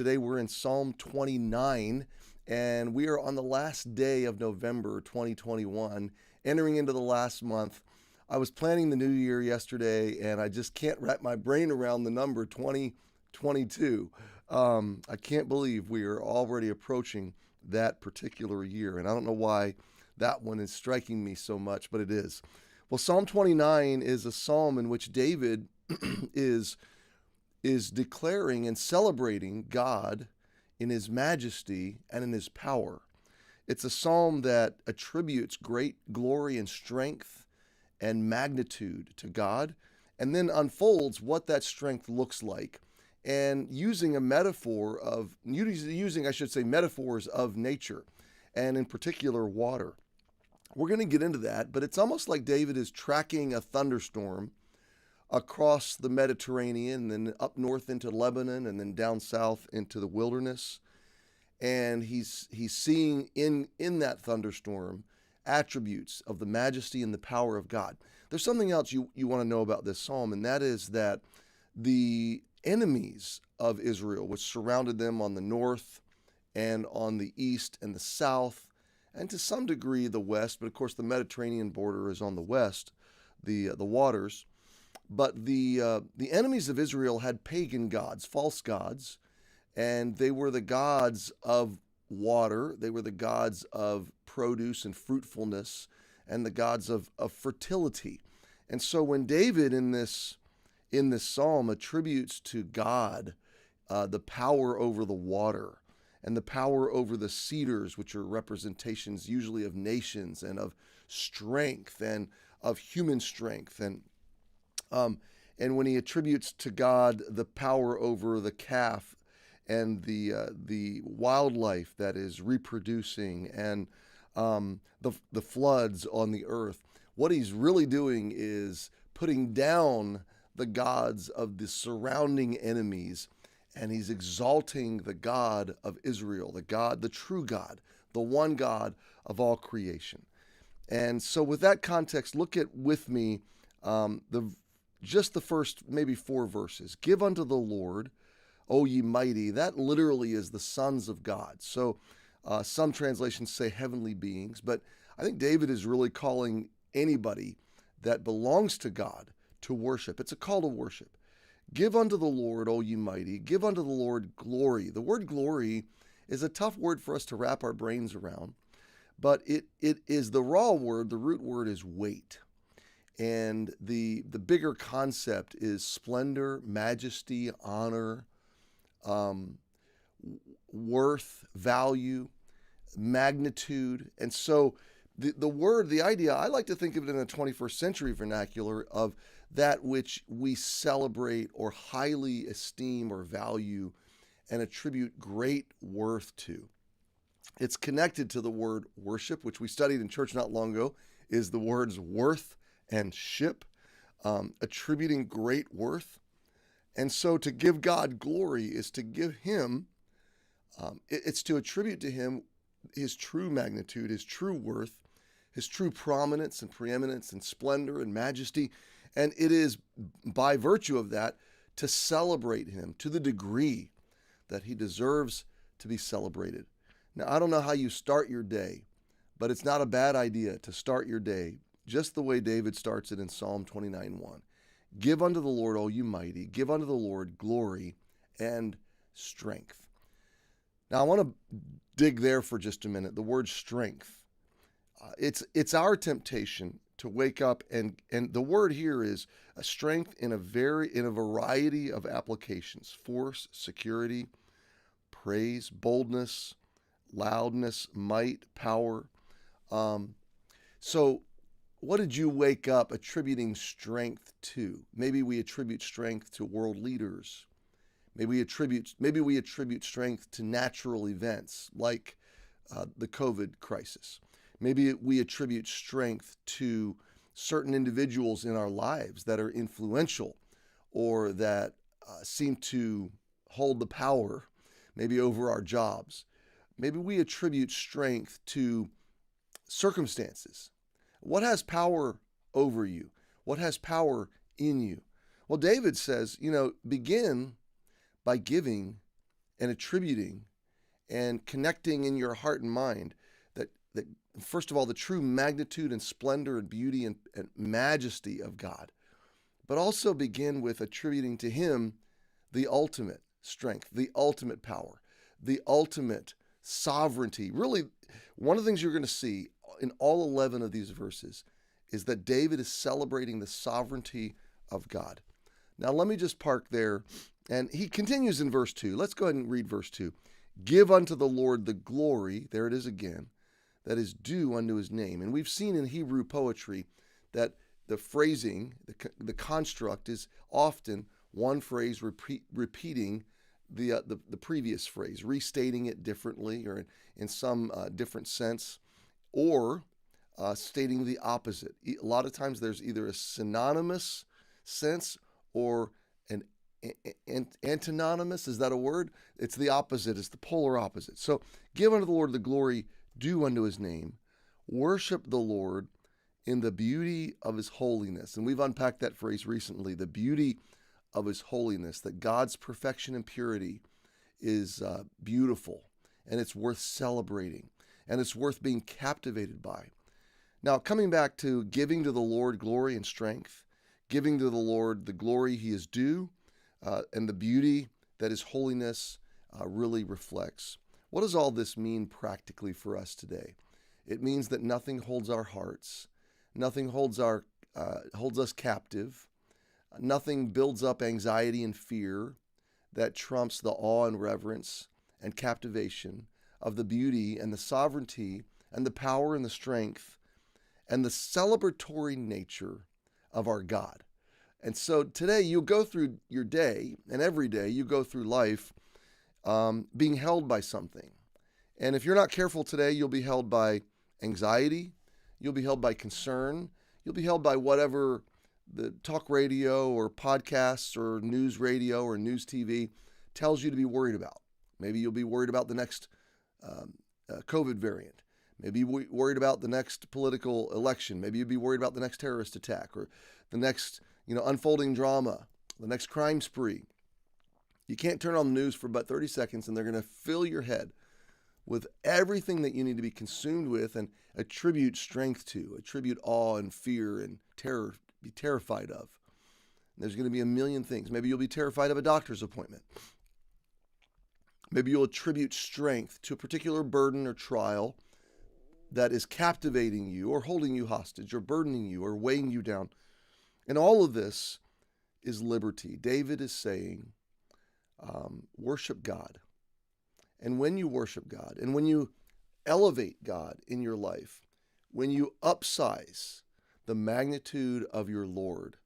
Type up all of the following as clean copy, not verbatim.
Today we're in Psalm 29, and we are on the last day of November 2021, entering into the last month. I was planning the new year yesterday, and I just can't wrap my brain around the number 2022. I can't believe we are already approaching that particular year, and I don't know why that one is striking me so much, but it is. Well, Psalm 29 is a psalm in which David is declaring and celebrating God in his majesty and in his power. It's a psalm that attributes great glory and strength and magnitude to God, and then unfolds what that strength looks like, and using metaphors of nature, and in particular water. We're going to get into that, but it's almost like David is tracking a thunderstorm across the Mediterranean, and then up north into Lebanon, and then down south into the wilderness. And he's seeing in that thunderstorm attributes of the majesty and the power of God. There's something else you want to know about this psalm, and that is that the enemies of Israel, which surrounded them on the north and on the east and the south, and to some degree the west, but of course the Mediterranean border is on the west, the waters. But the enemies of Israel had pagan gods, false gods, and they were the gods of water. They were the gods of produce and fruitfulness, and the gods of fertility. And so when David in this psalm attributes to God the power over the water and the power over the cedars, which are representations usually of nations and of strength and of human strength, and when he attributes to God the power over the calf and the wildlife that is reproducing, and the floods on the earth, what he's really doing is putting down the gods of the surrounding enemies, and he's exalting the God of Israel, the true God, the one God of all creation. And so with that context, look at with me just the first maybe 4 verses. Give unto the Lord, O ye mighty. That literally is the sons of God. So some translations say heavenly beings, but I think David is really calling anybody that belongs to God to worship. It's a call to worship. Give unto the Lord, O ye mighty. Give unto the Lord glory. The word glory is a tough word for us to wrap our brains around, but it is the raw word. The root word is weight. And the bigger concept is splendor, majesty, honor, worth, value, magnitude. And so the idea, I like to think of it in a 21st century vernacular of that which we celebrate or highly esteem or value and attribute great worth to. It's connected to the word worship, which we studied in church not long ago, is the words worth and ship, attributing great worth. And so to give God glory is to give him, it's to attribute to him his true magnitude, his true worth, his true prominence and preeminence and splendor and majesty. And it is by virtue of that to celebrate him to the degree that he deserves to be celebrated. Now, I don't know how you start your day, but it's not a bad idea to start your day just the way David starts it in Psalm 29:1. Give unto the Lord, O you mighty. Give unto the Lord glory and strength. Now, I want to dig there for just a minute. The word strength. It's our temptation to wake up, and the word here is a strength in a variety of applications: force, security, praise, boldness, loudness, might, power. So what did you wake up attributing strength to? Maybe we attribute strength to world leaders. Maybe we attribute strength to natural events like the COVID crisis. Maybe we attribute strength to certain individuals in our lives that are influential or that seem to hold the power, maybe over our jobs. Maybe we attribute strength to circumstances. What has power over you? What has power in you? Well, David says, begin by giving and attributing and connecting in your heart and mind that first of all, the true magnitude and splendor and beauty and majesty of God, but also begin with attributing to him the ultimate strength, the ultimate power, the ultimate sovereignty. Really, one of the things you're going to see in all 11 of these verses is that David is celebrating the sovereignty of God. Now, let me just park there. And he continues in verse 2. Let's go ahead and read verse 2. Give unto the Lord the glory, there it is again, that is due unto his name. And we've seen in Hebrew poetry that the phrasing, the construct is often one phrase repeating the previous phrase, restating it differently or in some different sense, or stating the opposite. A lot of times there's either a synonymous sense or an antinomous. Is that a word? It's the opposite. It's the polar opposite. So give unto the Lord the glory due unto his name. Worship the Lord in the beauty of his holiness. And we've unpacked that phrase recently, the beauty of his holiness, that God's perfection and purity is beautiful, and it's worth celebrating, and it's worth being captivated by. Now, coming back to giving to the Lord glory and strength, giving to the Lord the glory he is due, and the beauty that his holiness really reflects. What does all this mean practically for us today? It means that nothing holds our hearts, nothing holds us captive, nothing builds up anxiety and fear that trumps the awe and reverence and captivation of the beauty and the sovereignty and the power and the strength and the celebratory nature of our God. And so today you go through your day, and every day you go through life being held by something. And if you're not careful today, you'll be held by anxiety, you'll be held by concern, you'll be held by whatever the talk radio or podcasts or news radio or news TV tells you to be worried about. Maybe you'll be worried about the next COVID variant. Maybe you'll be worried about the next political election. Maybe you'll be worried about the next terrorist attack or the next unfolding drama, the next crime spree. You can't turn on the news for about 30 seconds and they're going to fill your head with everything that you need to be consumed with and attribute strength to, attribute awe and fear and terror, be terrified of. There's going to be a million things. Maybe you'll be terrified of a doctor's appointment. Maybe you'll attribute strength to a particular burden or trial that is captivating you or holding you hostage or burdening you or weighing you down. And all of this is liberty. David is saying, worship God. And when you worship God, and when you elevate God in your life, when you upsize the magnitude of your Lord,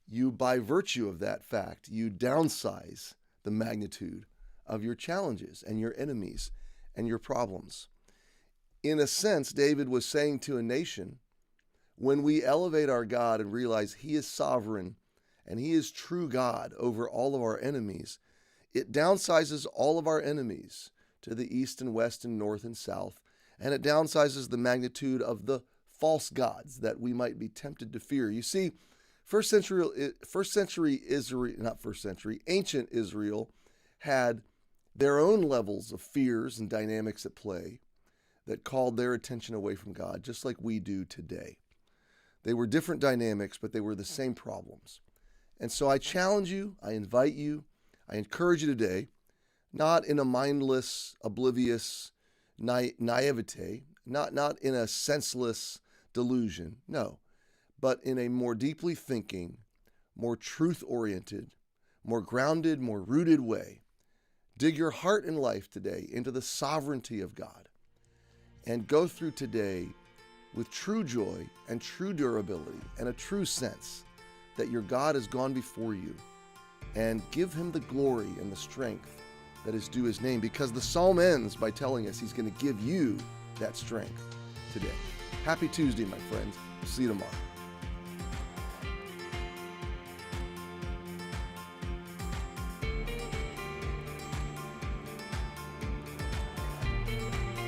you, by virtue of that fact, you downsize the magnitude of your challenges and your enemies and your problems. In a sense, David was saying to a nation, when we elevate our God and realize he is sovereign and he is true God over all of our enemies, it downsizes all of our enemies to the east and west and north and south, and it downsizes the magnitude of the false gods that we might be tempted to fear. You see, ancient Israel had their own levels of fears and dynamics at play that called their attention away from God, just like we do today. They were different dynamics, but they were the same problems. And so I challenge you, I invite you, I encourage you today, not in a mindless, oblivious naivete, not in a senseless delusion, no, but in a more deeply thinking, more truth-oriented, more grounded, more rooted way. Dig your heart and life today into the sovereignty of God and go through today with true joy and true durability and a true sense that your God has gone before you, and give him the glory and the strength that is due his name, because the psalm ends by telling us he's going to give you that strength today. Happy Tuesday, my friends. See you tomorrow.